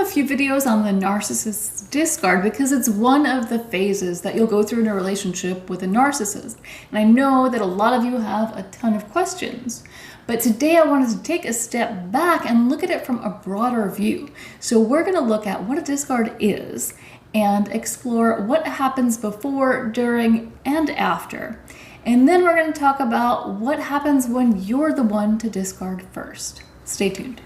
few videos on the narcissist's discard because it's one of the phases that you'll go through in a relationship with a narcissist. And I know that a lot of you have a ton of questions. But today I wanted to take a step back and look at it from a broader view. So we're going to look at what a discard is and explore what happens before, during, and after. And then we're going to talk about what happens when you're the one to discard first. Stay tuned.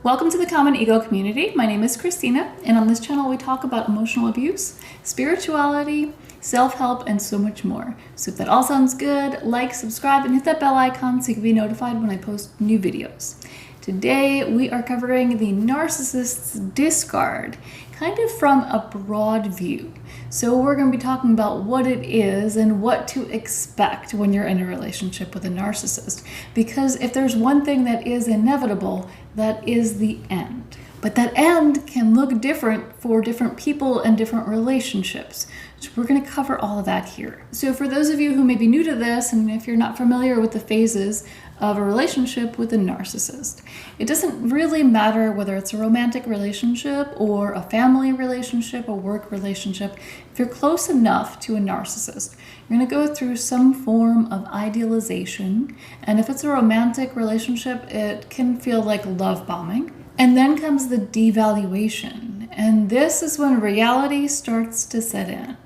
Welcome to the Common Ego community. My name is Christina, and on this channel we talk about emotional abuse, spirituality, self-help, and so much more. So if that all sounds good, like, subscribe, and hit that bell icon so you can be notified when I post new videos. Today we are covering the narcissist's discard, kind of from a broad view. So we're going to be talking about what it is and what to expect when you're in a relationship with a narcissist. Because if there's one thing that is inevitable, that is the end. But that end can look different for different people and different relationships. So we're going to cover all of that here. So for those of you who may be new to this, and if you're not familiar with the phases of a relationship with a narcissist, it doesn't really matter whether it's a romantic relationship or a family relationship, a work relationship. If you're close enough to a narcissist, you're going to go through some form of idealization. And if it's a romantic relationship, it can feel like love bombing. And then comes the devaluation. And this is when reality starts to set in.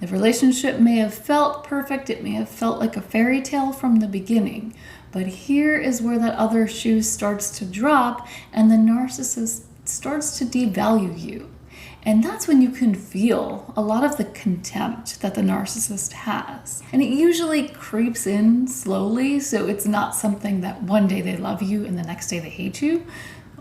The relationship may have felt perfect. It may have felt like a fairy tale from the beginning. But here is where that other shoe starts to drop and the narcissist starts to devalue you. And that's when you can feel a lot of the contempt that the narcissist has. And it usually creeps in slowly, so it's not something that one day they love you and the next day they hate you,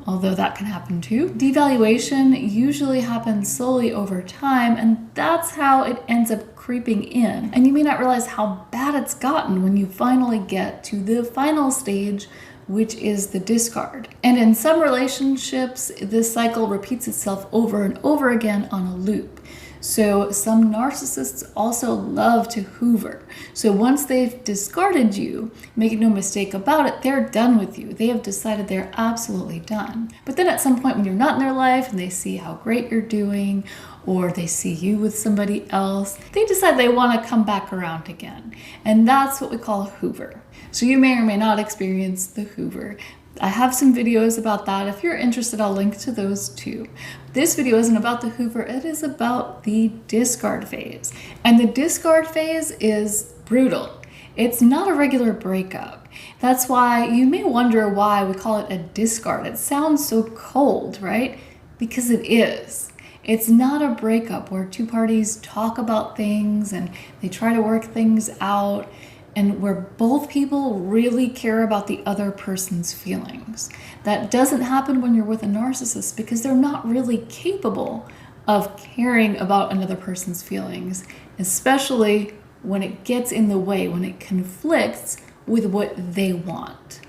although that can happen too. Devaluation usually happens slowly over time, and that's how it ends up creeping in. And you may not realize how bad it's gotten when you finally get to the final stage, which is the discard. And in some relationships, this cycle repeats itself over and over again on a loop. So some narcissists also love to hoover. So once they've discarded you, make no mistake about it, they're done with you. They have decided they're absolutely done. But then at some point when you're not in their life and they see how great you're doing, or they see you with somebody else, they decide they want to come back around again. And that's what we call a hoover. So you may or may not experience the hoover. I have some videos about that. If you're interested, I'll link to those too. This video isn't about the hoover, it is about the discard phase. And the discard phase is brutal. It's not a regular breakup. That's why you may wonder why we call it a discard. It sounds so cold, right? Because it is. It's not a breakup where two parties talk about things and they try to work things out, and where both people really care about the other person's feelings. That doesn't happen when you're with a narcissist because they're not really capable of caring about another person's feelings, especially when it gets in the way, when it conflicts with what they want.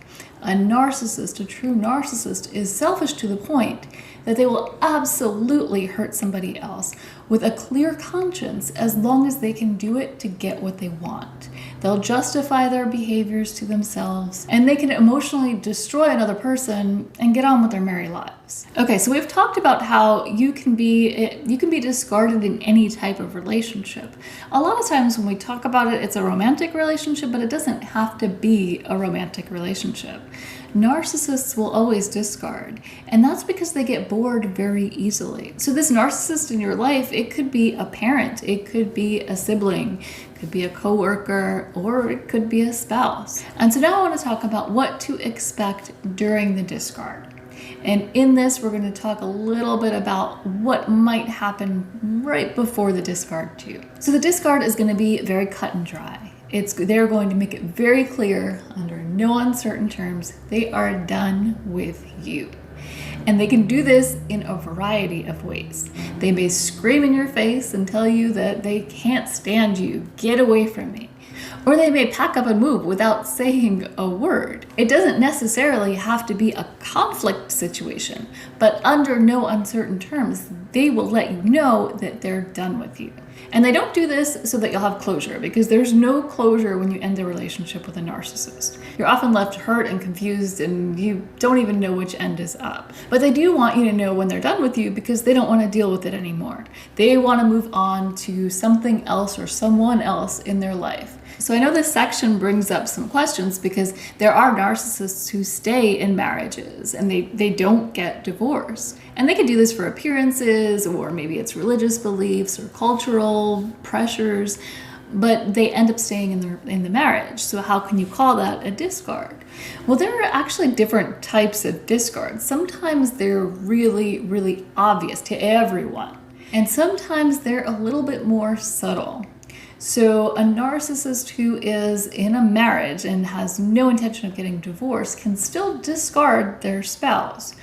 A narcissist, a true narcissist, is selfish to the point that they will absolutely hurt somebody else with a clear conscience as long as they can do it to get what they want. They'll justify their behaviors to themselves, and they can emotionally destroy another person and get on with their merry lives. Okay, so we've talked about how you can be discarded in any type of relationship. A lot of times when we talk about it, it's a romantic relationship, but it doesn't have to be a romantic relationship. Narcissists will always discard, and that's because they get bored very easily. So this narcissist in your life, it could be a parent, it could be a sibling, it could be a coworker, or it could be a spouse. And so now I want to talk about what to expect during the discard. And in this, we're going to talk a little bit about what might happen right before the discard too. So the discard is going to be very cut and dry. They're going to make it very clear, under no uncertain terms, they are done with you. And they can do this in a variety of ways. They may scream in your face and tell you that they can't stand you, get away from me. Or they may pack up and move without saying a word. It doesn't necessarily have to be a conflict situation, but under no uncertain terms, they will let you know that they're done with you. And they don't do this so that you'll have closure, because there's no closure when you end a relationship with a narcissist. You're often left hurt and confused, and you don't even know which end is up. But they do want you to know when they're done with you, because they don't want to deal with it anymore. They want to move on to something else or someone else in their life. So I know this section brings up some questions, because there are narcissists who stay in marriages and they don't get divorced. And they can do this for appearances, or maybe it's religious beliefs or cultural pressures, but they end up staying in the marriage. So how can you call that a discard? Well, there are actually different types of discards. Sometimes they're really, really obvious to everyone, and sometimes they're a little bit more subtle. So a narcissist who is in a marriage and has no intention of getting divorced can still discard their spouse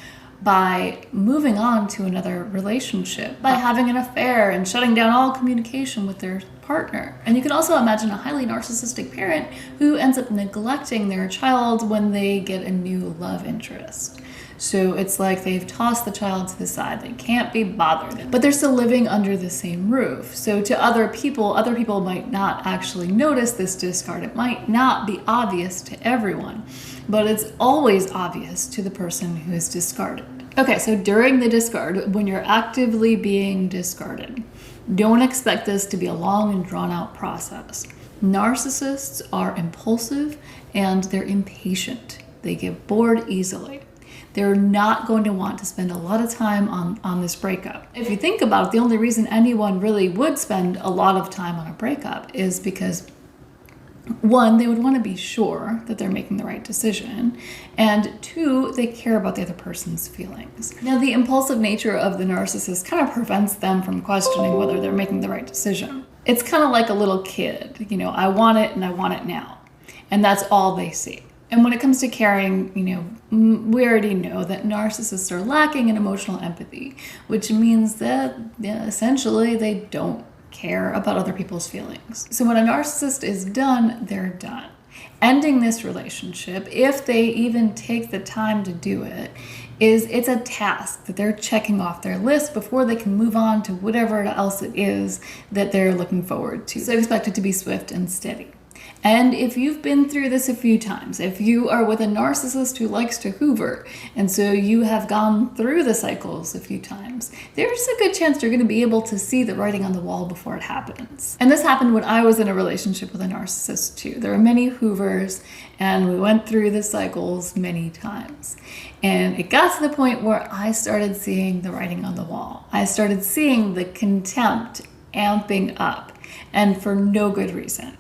by moving on to another relationship, by having an affair and shutting down all communication with their partner. And you can also imagine a highly narcissistic parent who ends up neglecting their child when they get a new love interest. So it's like they've tossed the child to the side. They can't be bothered, but they're still living under the same roof. So to other people might not actually notice this discard. It might not be obvious to everyone, but it's always obvious to the person who is discarded. Okay, so during the discard, when you're actively being discarded, don't expect this to be a long and drawn out process. Narcissists are impulsive and they're impatient. They get bored easily. They're not going to want to spend a lot of time on this breakup. If you think about it, the only reason anyone really would spend a lot of time on a breakup is because, one, they would want to be sure that they're making the right decision, and two, they care about the other person's feelings. Now, the impulsive nature of the narcissist kind of prevents them from questioning whether they're making the right decision. It's kind of like a little kid, I want it and I want it now. And that's all they see. And when it comes to caring, we already know that narcissists are lacking in emotional empathy, which means that essentially they don't care about other people's feelings. So when a narcissist is done, they're done. Ending this relationship, if they even take the time to do it, it's a task that they're checking off their list before they can move on to whatever else it is that they're looking forward to. So expect it to be swift and steady. And if you've been through this a few times, if you are with a narcissist who likes to hoover, and so you have gone through the cycles a few times, there's a good chance you're going to be able to see the writing on the wall before it happens. And this happened when I was in a relationship with a narcissist too. There were many hoovers, and we went through the cycles many times. And it got to the point where I started seeing the writing on the wall. I started seeing the contempt amping up, and for no good reason.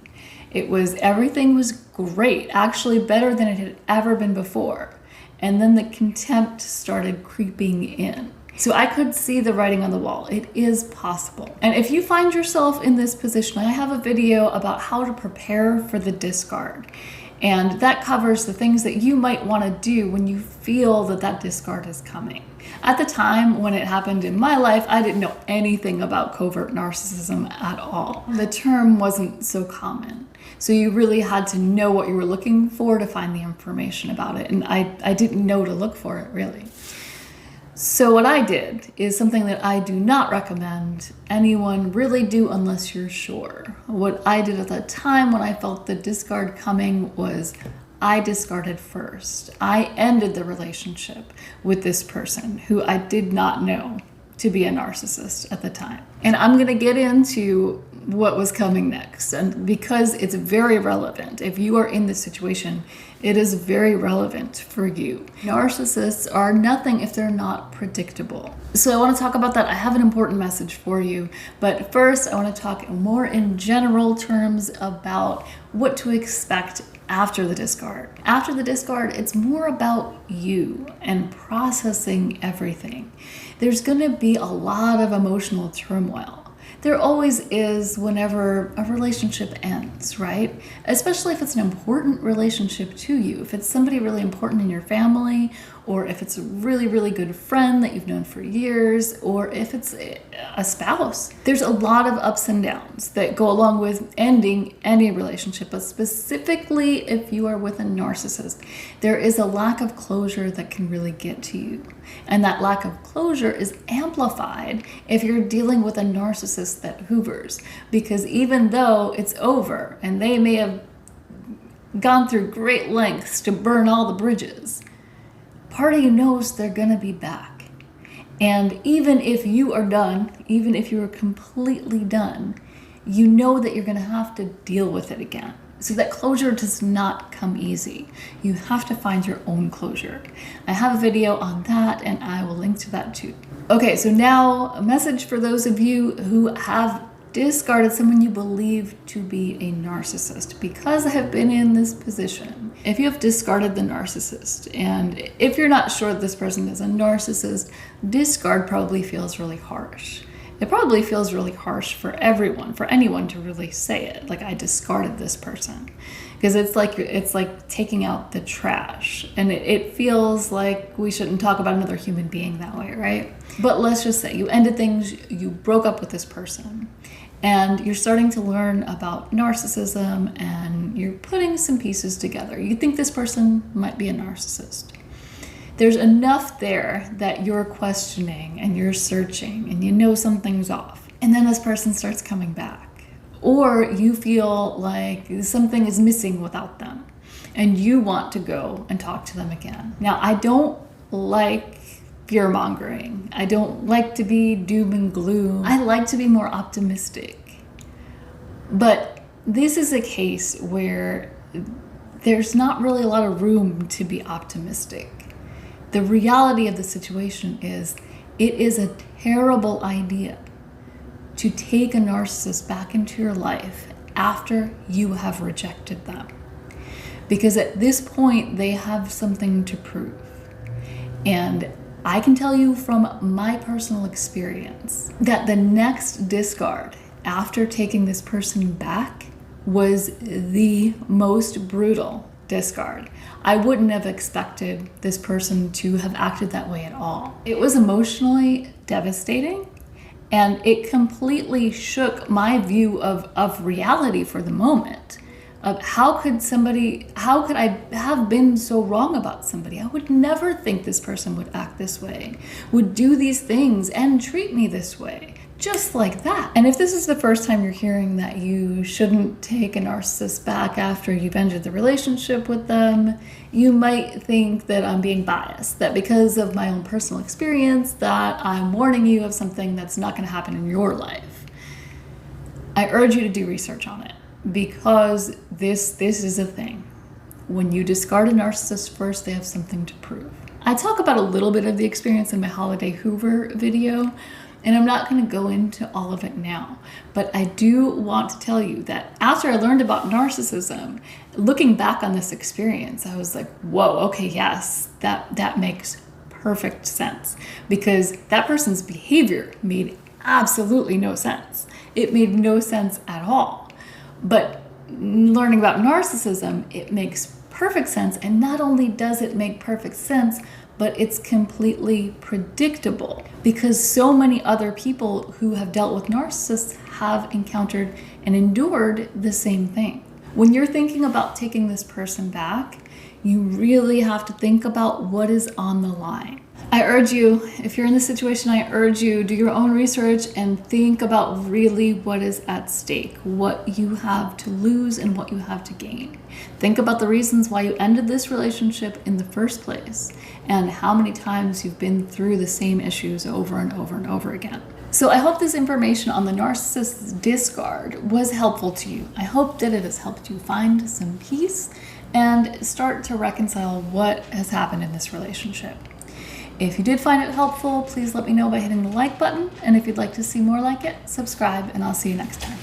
Everything was great, actually better than it had ever been before. And then the contempt started creeping in. So I could see the writing on the wall. It is possible. And if you find yourself in this position, I have a video about how to prepare for the discard. And that covers the things that you might want to do when you feel that discard is coming. At the time when it happened in my life, I didn't know anything about covert narcissism at all. The term wasn't so common. So you really had to know what you were looking for to find the information about it. And I didn't know to look for it, really. So what I did is something that I do not recommend anyone really do unless you're sure. What I did at that time when I felt the discard coming was I discarded first. I ended the relationship with this person who I did not know to be a narcissist at the time. And I'm going to get into what was coming next. And because it's very relevant, if you are in this situation, it is very relevant for you. Narcissists are nothing if they're not predictable. So I want to talk about that. I have an important message for you. But first, I want to talk more in general terms about what to expect after the discard. After the discard, it's more about you and processing everything. There's going to be a lot of emotional turmoil. There always is whenever a relationship ends, right? Especially if it's an important relationship to you. If it's somebody really important in your family, or if it's a really, really good friend that you've known for years, or if it's a spouse. There's a lot of ups and downs that go along with ending any relationship, but specifically if you are with a narcissist, there is a lack of closure that can really get to you. And that lack of closure is amplified if you're dealing with a narcissist that hoovers. Because even though it's over and they may have gone through great lengths to burn all the bridges, part of you knows they're gonna be back. And even if you are done, even if you are completely done, you know that you're gonna have to deal with it again. So that closure does not come easy. You have to find your own closure. I have a video on that and I will link to that too. Okay, so now a message for those of you who have discarded someone you believe to be a narcissist, because I have been in this position. If you have discarded the narcissist, and if you're not sure this person is a narcissist, discard probably feels really harsh. It probably feels really harsh for everyone, for anyone to really say it, like I discarded this person. Because it's like taking out the trash, and it feels like we shouldn't talk about another human being that way, right? But let's just say you ended things, you broke up with this person, and you're starting to learn about narcissism, and you're putting some pieces together. You think this person might be a narcissist. There's enough there that you're questioning and you're searching and you know something's off. And then this person starts coming back. Or you feel like something is missing without them and you want to go and talk to them again. Now, I don't like fear mongering. I don't like to be doom and gloom. I like to be more optimistic. But this is a case where there's not really a lot of room to be optimistic. The reality of the situation is it is a terrible idea to take a narcissist back into your life after you have rejected them. Because at this point, they have something to prove. And I can tell you from my personal experience that the next discard after taking this person back was the most brutal discard. I wouldn't have expected this person to have acted that way at all. It was emotionally devastating, and it completely shook my view of reality for the moment. Of how could I have been so wrong about somebody? I would never think this person would act this way, would do these things and treat me this way, just like that. And if this is the first time you're hearing that you shouldn't take a narcissist back after you've ended the relationship with them, you might think that I'm being biased, that because of my own personal experience, that I'm warning you of something that's not going to happen in your life. I urge you to do research on it. Because this is a thing. When you discard a narcissist first, they have something to prove. I talk about a little bit of the experience in my Holiday Hoover video, and I'm not going to go into all of it now. But I do want to tell you that after I learned about narcissism, looking back on this experience, I was like, whoa, okay, yes, that makes perfect sense. Because that person's behavior made absolutely no sense. It made no sense at all. But learning about narcissism, it makes perfect sense. And not only does it make perfect sense, but it's completely predictable because so many other people who have dealt with narcissists have encountered and endured the same thing. When you're thinking about taking this person back, you really have to think about what is on the line. I urge you, if you're in this situation, I urge you, do your own research and think about really what is at stake, what you have to lose and what you have to gain. Think about the reasons why you ended this relationship in the first place and how many times you've been through the same issues over and over and over again. So I hope this information on the narcissist's discard was helpful to you. I hope that it has helped you find some peace and start to reconcile what has happened in this relationship. If you did find it helpful, please let me know by hitting the like button. And if you'd like to see more like it, subscribe, and I'll see you next time.